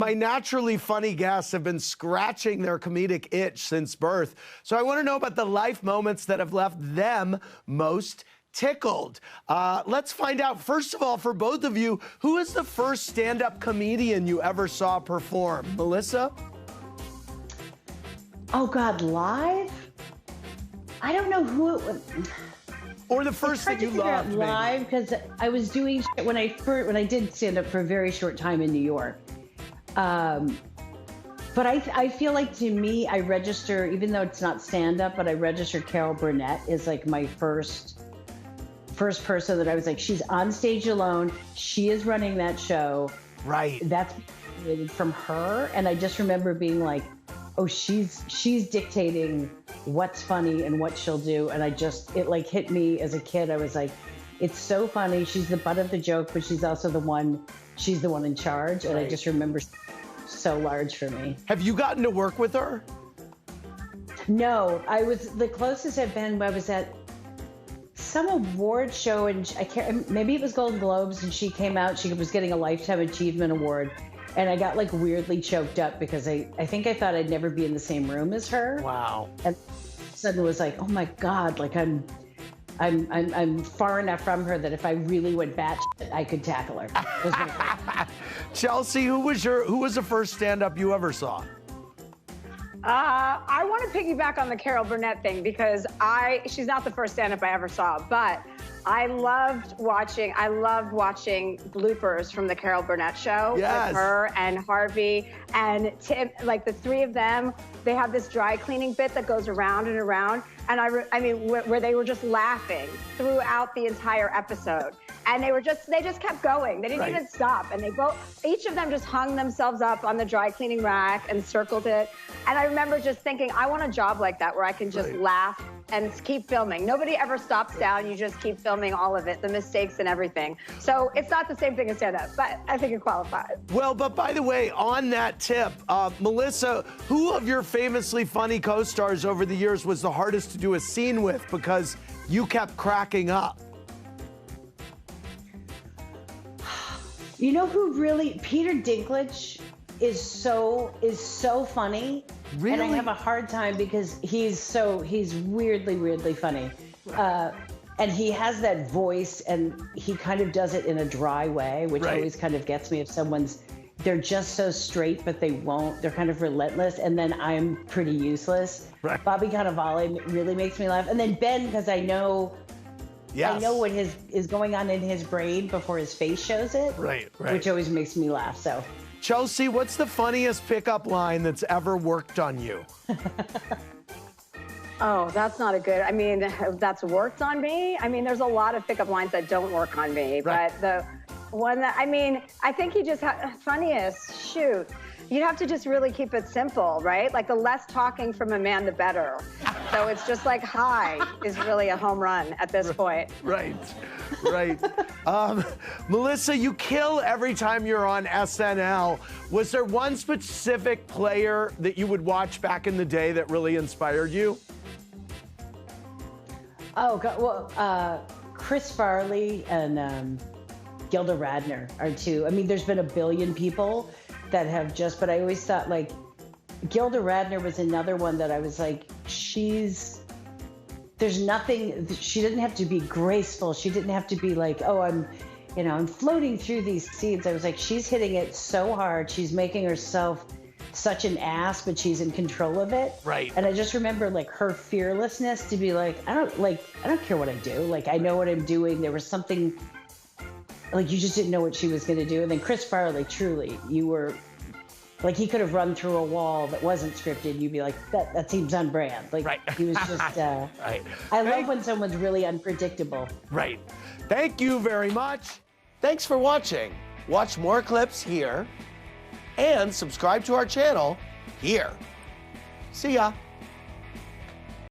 My naturally funny guests have been scratching their comedic itch since birth. So I want to know about the life moments that have left them most tickled. Let's find out, first of all, for both of you, who is the first stand-up comedian you ever saw perform? Melissa? Oh, God, live? I don't know who it was. Or the first that you loved, live, because I was doing shit when I did stand up for a very short time in New York. But I feel like, to me, I register, even though it's not stand up, but I register Carol Burnett is like my first person that I was like, she's on stage alone. She is running that show. Right. That's from her. And I just remember being like, oh, she's dictating what's funny and what she'll do. And it like hit me as a kid. I was like, it's so funny. She's the butt of the joke, but she's also the one in charge. And I just remember so large for me. Have you gotten to work with her? No, the closest I've been, I was at some award show, and I can't, maybe it was Golden Globes, and she came out, she was getting a Lifetime Achievement Award. And I got like weirdly choked up because I think I thought I'd never be in the same room as her. Wow. And suddenly was like, oh my God, like I'm far enough from her that if I really went batshit, I could tackle her. Chelsea, who was the first stand-up you ever saw? I want to piggyback on the Carol Burnett thing because she's not the first stand-up I ever saw, but I loved watching bloopers from the Carol Burnett show with her and Harvey and Tim, like the three of them. They have this dry cleaning bit that goes around and around. And I mean, where they were just laughing throughout the entire episode. And they just kept going. They didn't even stop. And each of them just hung themselves up on the dry cleaning rack and circled it. And I remember just thinking, I want a job like that where I can just laugh and keep filming. Nobody ever stops down. You just keep filming all of it, the mistakes and everything. So it's not the same thing as stand-up, but I think it qualifies. Well, but by the way, on that tip, Melissa, who of your famously funny co-stars over the years was the hardest to do a scene with because you kept cracking up? You know who really, Peter Dinklage is so funny. Really? And I have a hard time because he's weirdly funny. And he has that voice and he kind of does it in a dry way, which always kind of gets me if they're just so straight, but they're kind of relentless. And then I'm pretty useless. Right. Bobby Cannavale really makes me laugh. And then Ben, because I know what is going on in his brain before his face shows it. Right. Which always makes me laugh, so. Chelsea, what's the funniest pickup line that's ever worked on you? Oh, that's not a good, I mean, that's worked on me. I mean, there's a lot of pickup lines that don't work on me, but the one that, I mean, I think he just funniest, shoot. You'd have to just really keep it simple, right? Like the less talking from a man, the better. So it's just like, hi is really a home run at this point. Right. Melissa, you kill every time you're on SNL. Was there one specific player that you would watch back in the day that really inspired you? Oh, God, well, Chris Farley and Gilda Radner are two. I mean, there's been a billion people that have but I always thought, like, Gilda Radner was another one that I was like, there's nothing, she didn't have to be graceful. She didn't have to be like, oh, I'm floating through these scenes. I was like, she's hitting it so hard. She's making herself such an ass, but she's in control of it. Right. And I just remember like her fearlessness to be like, I don't care what I do. Like, I know what I'm doing. There was something, like, you just didn't know what she was going to do. And then Chris Farley, truly, you were, like, he could have run through a wall that wasn't scripted. You'd be like, that seems on brand. Like, he was just, I love when someone's really unpredictable. Right. Thank you very much. Thanks for watching. Watch more clips here and subscribe to our channel here. See ya.